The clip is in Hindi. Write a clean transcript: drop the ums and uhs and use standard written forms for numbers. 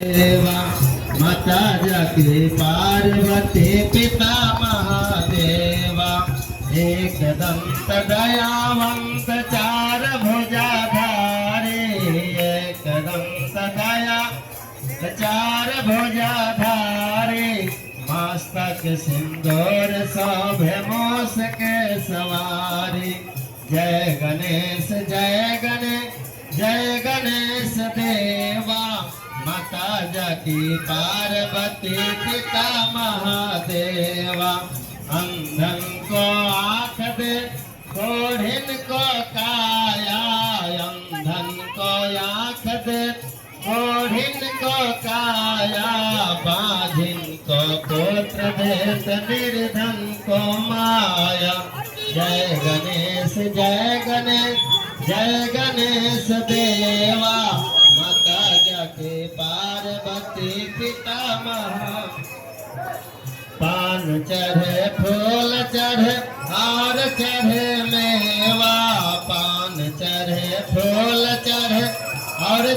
देवा माता जाके पार्वती पिता महादेवा एक दंत दयावंत चार भुजाधारे एक दंत दया चार भुजाधारे मस्तक सिंदूर शोभे मूस के सवारी जय गणेश जय गणेश देवा माता जाकी पार्वती पिता महादेवा अंधन को आँख दे कोढ़िन को काया अंधन को आँख दे कोढ़िन को काया बाधिन को पुत्र देत निर्धन को माया जय गणेश देवा माता जाके पार्वती पिता महा पान चढ़े फूल चढ़े हार चढ़े मेवा पान चढ़े फूल चढ़े और